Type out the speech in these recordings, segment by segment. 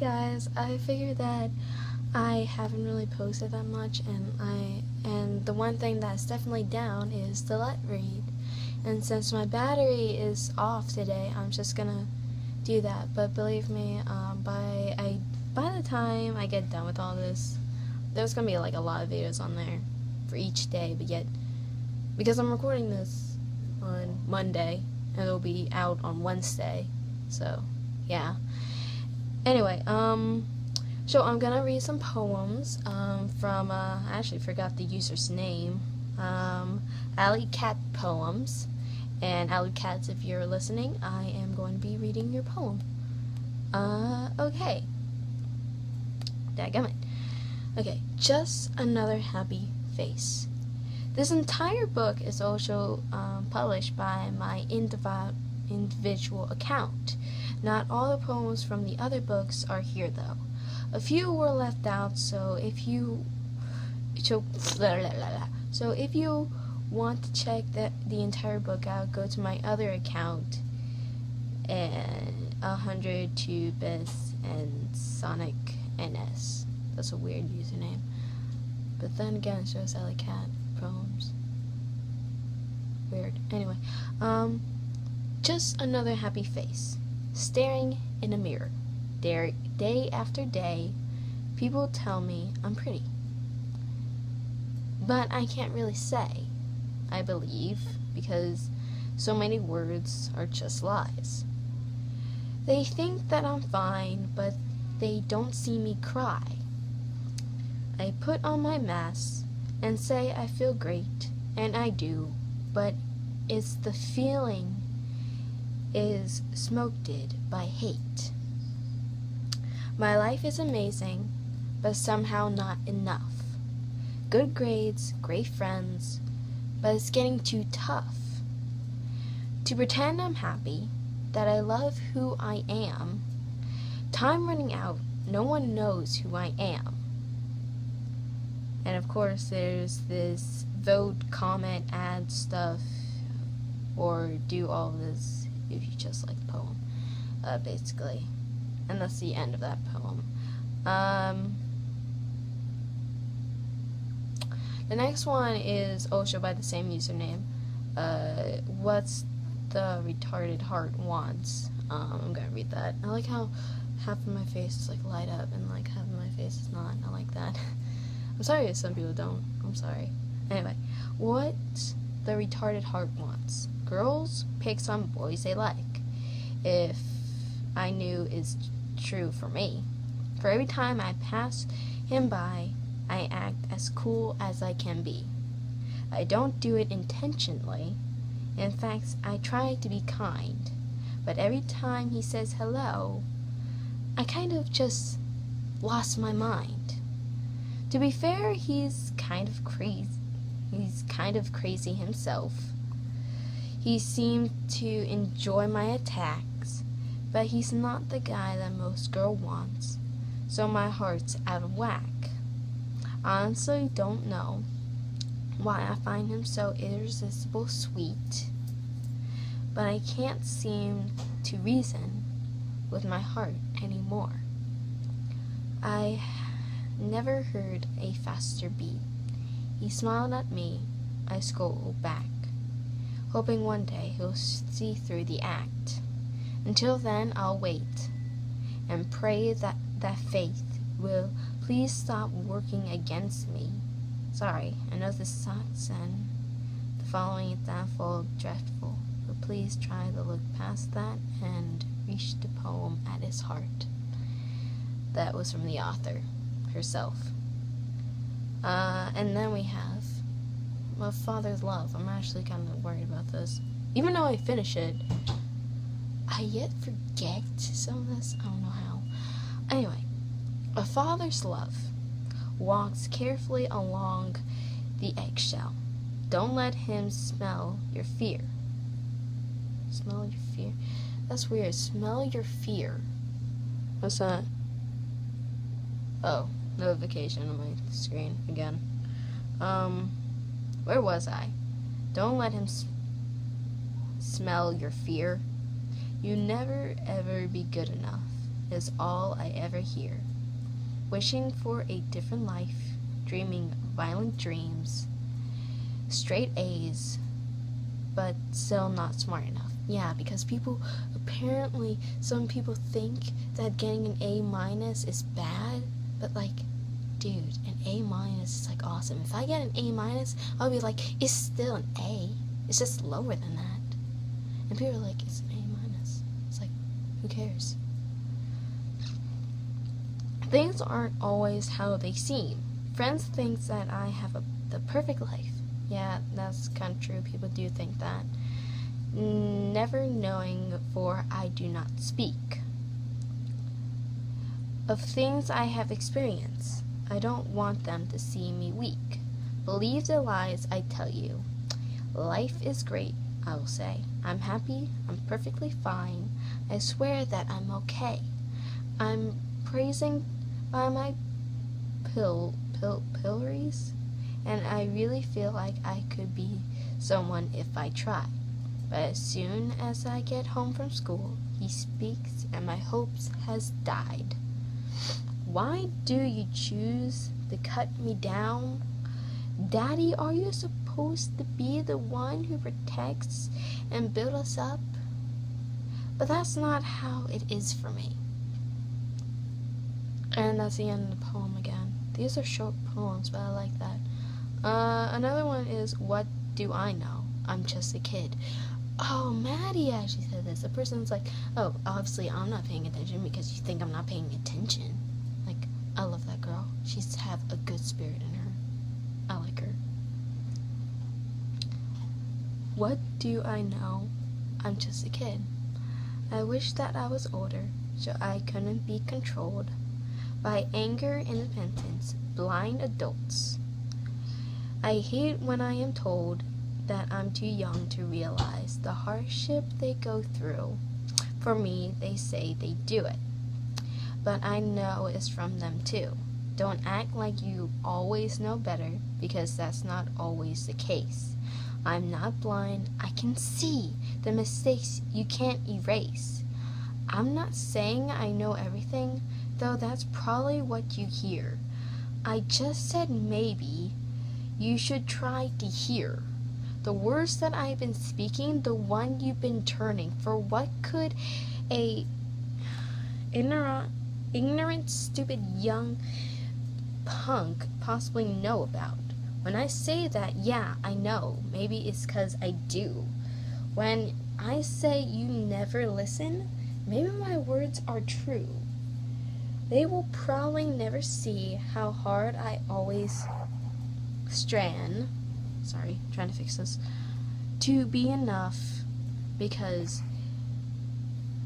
guys, I figured that I haven't really posted that much, and the one thing that's definitely down is the let read. And since my battery is off today, I'm just gonna do that. But believe me, by the time I get done with all this, there's gonna be like a lot of videos on there for each day. But yet, because I'm recording this on Monday, and it'll be out on Wednesday, so yeah. Anyway, so I'm gonna read some poems from, I actually forgot the user's name, Alley Cat Poems. And Alley Cats, if you're listening, I am going to be reading your poem. Okay. Dadgummit. Okay, just another happy face. This entire book is also published by my individual account. Not all the poems from the other books are here, though. A few were left out, so if you want to check the entire book out, go to my other account, and 100 to Bess and Sonic NS. That's a weird username. But then again, it shows Alley Cat Poems. Weird. Anyway, just another happy face, staring in a mirror. Day after day, people tell me I'm pretty. But I can't really say I believe, because so many words are just lies. They think that I'm fine, but they don't see me cry. I put on my mask and say I feel great, and I do, but it's the feeling is smoked by hate. My life is amazing, but somehow not enough. Good grades, great friends, but it's getting too tough. To pretend I'm happy, that I love who I am, time running out, no one knows who I am. And of course there's this vote, comment, add stuff, or do all this if you just like the poem, basically. And that's the end of that poem. The next one is also by the same username. What's the retarded heart wants? I'm gonna read that. I like how half of my face is like light up and like half of my face is not. I like that. I'm sorry if some people don't. I'm sorry. Anyway, what the retarded heart wants. Girls pick some boys they like. If I knew is true for me. For every time I pass him by, I act as cool as I can be. I don't do it intentionally. In fact, I try to be kind. But every time he says hello, I kind of just lost my mind. To be fair, he's kind of crazy. He's kind of crazy himself. He seemed to enjoy my attacks, but he's not the guy that most girls wants. So my heart's out of whack. I honestly don't know why I find him so irresistible sweet, but I can't seem to reason with my heart anymore. I never heard a faster beat. He smiled at me, I scolded back, hoping one day he'll see through the act. Until then, I'll wait and pray that faith will please stop working against me. Sorry, I know this sucks and the following is downfall dreadful, but please try to look past that and reach the poem at its heart. That was from the author herself. And then we have A Father's Love. I'm actually kind of worried about this. Even though I finish it, I yet forget some of this. I don't know how. Anyway, a father's love walks carefully along the eggshell. Don't let him smell your fear. Smell your fear? That's weird. Smell your fear. What's that? Oh, notification on my screen again. Where was I? Don't let him smell your fear. You never ever be good enough. is all I ever hear. Wishing for a different life, dreaming violent dreams, straight A's, but still not smart enough. Yeah, because some people think that getting an A minus is bad, but like, dude, an A minus is like awesome. If I get an A minus, I'll be like, it's still an A. It's just lower than that. And people are like, it's an A minus. It's like, who cares? Things aren't always how they seem. Friends think that I have the perfect life. Yeah, that's kind of true. People do think that. Never knowing, for I do not speak of things I have experienced. I don't want them to see me weak. Believe the lies I tell you. Life is great, I will say. I'm happy. I'm perfectly fine. I swear that I'm okay. I'm praising by my pillories, and I really feel like I could be someone if I try. But as soon as I get home from school, he speaks and my hopes has died. Why do you choose to cut me down? Daddy, are you supposed to be the one who protects and builds us up? But that's not how it is for me. And that's the end of the poem again. These are short poems, but I like that. Another one is, what do I know? I'm just a kid. Oh, Maddie actually said this. The person's like, oh, obviously I'm not paying attention because you think I'm not paying attention. Like, I love that girl. She's have a good spirit in her. I like her. What do I know? I'm just a kid. I wish that I was older so I couldn't be controlled by anger and repentance, blind adults. I hate when I am told that I'm too young to realize the hardship they go through. For me, they say they do it, but I know it's from them too. Don't act like you always know better, because that's not always the case. I'm not blind. I can see the mistakes you can't erase. I'm not saying I know everything, though that's probably what you hear. I just said maybe you should try to hear the words that I've been speaking, the one you've been turning. For what could a ignorant, stupid young punk possibly know about? When I say that, yeah, I know. Maybe it's 'cause I do. When I say you never listen, maybe my words are true. They will probably never see how hard I always trying to fix this, to be enough, because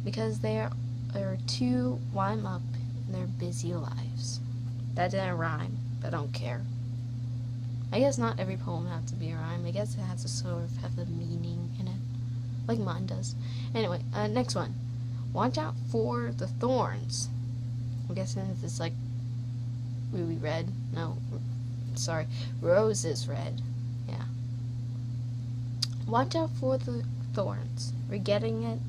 they are too wind up in their busy lives. That didn't rhyme, but I don't care. I guess not every poem has to be a rhyme. I guess it has to sort of have a meaning in it, like mine does. Anyway, next one. Watch out for the thorns. I'm guessing this is like ruby red. No, sorry, roses red. Yeah. Watch out for the thorns. Forgetting it,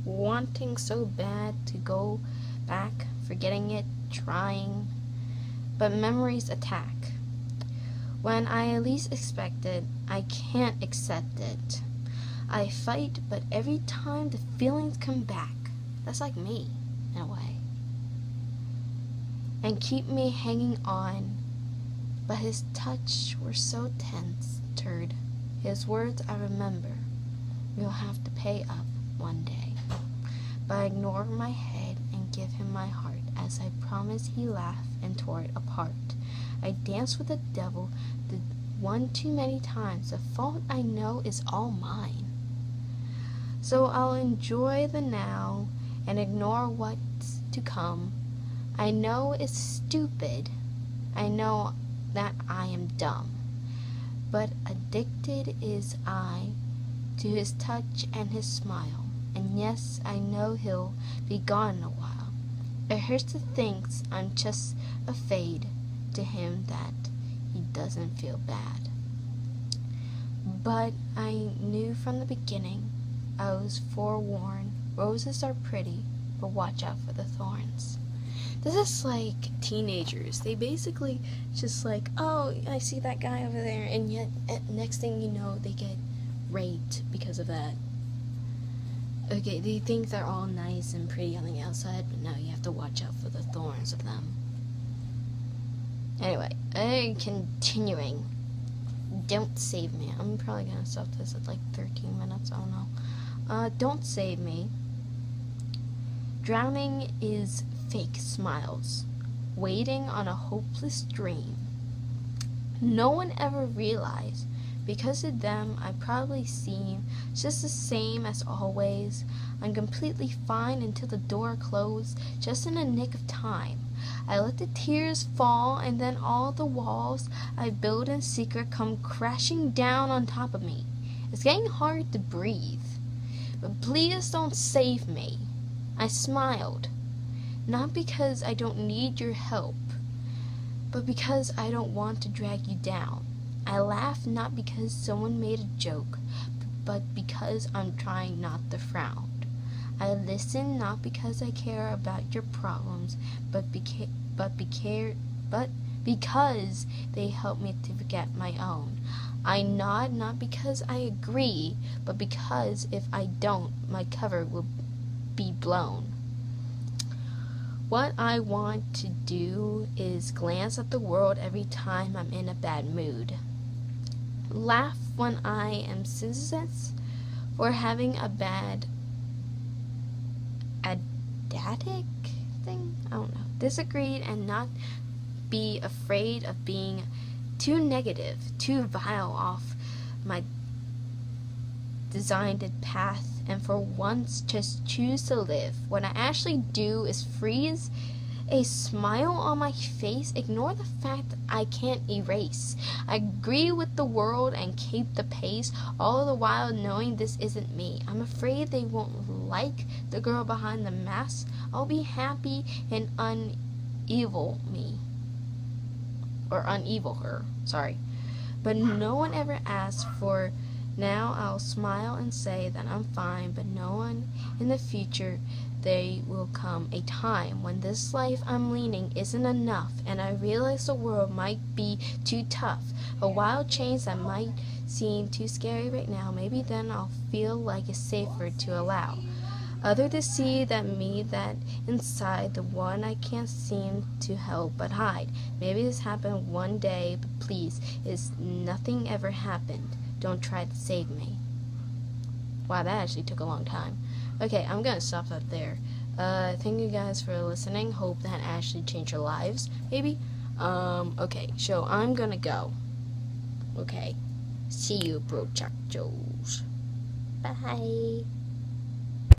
wanting so bad to go back, forgetting it, trying, but memories attack. When I least expect it, I can't accept it. I fight, but every time the feelings come back. That's like me, in a way. And keep me hanging on. But his touch were so tense, turd. His words I remember. We'll have to pay up one day. But I ignore my head and give him my heart. As I promised, he laughed and tore it apart. I danced with the devil the one too many times. The fault I know is all mine. So I'll enjoy the now and ignore what's to come. I know it's stupid. I know that I am dumb. But addicted is I to his touch and his smile. And yes, I know he'll be gone in a while. It hurts to think I'm just a fade to him, that he doesn't feel bad. But I knew from the beginning, I was forewarned. Roses are pretty, but watch out for the thorns. This is like teenagers. They basically just like, oh, I see that guy over there, and yet next thing you know, they get raped because of that. Okay, they think they're all nice and pretty on the outside, but no, you have to watch out for the thorns of them. Anyway, continuing. Don't save me. I'm probably gonna stop this at like 13 minutes, I don't know. Don't save me. Drowning is fake smiles, waiting on a hopeless dream. No one ever realized. Because of them, I probably seem just the same as always. I'm completely fine until the door closed, just in a nick of time. I let the tears fall, and then all the walls I built in secret come crashing down on top of me. It's getting hard to breathe. But please don't save me. I smiled. Not because I don't need your help, but because I don't want to drag you down. I laugh not because someone made a joke, but because I'm trying not to frown. I listen not because I care about your problems, but because they help me to forget my own. I nod not because I agree, but because if I don't, my cover will be blown. What I want to do is glance at the world every time I'm in a bad mood. Laugh when I am senseless for having a bad adatic thing? I don't know. Disagreed and not be afraid of being too negative, too vile off my designed path, and for once just choose to live. What I actually do is freeze a smile on my face, ignore the fact that I can't erase. I agree with the world and keep the pace, all the while knowing this isn't me. I'm afraid they won't like the girl behind the mask. I'll be happy and unevel me. Or unevel her, sorry. But no one ever asked for. Now I'll smile and say that I'm fine, but no one in the future. There will come a time when this life I'm leading isn't enough, and I realize the world might be too tough. A wild change that might seem too scary right now, maybe then I'll feel like it's safer to allow other to see that me that inside, the one I can't seem to help but hide. Maybe this happened one day, but please, is nothing ever happened. Don't try to save me. Wow, that actually took a long time. Okay, I'm gonna stop that there. Thank you guys for listening. Hope that actually changed your lives, maybe. Okay, so I'm gonna go. Okay, see you, bro, Chuck Joes. Bye.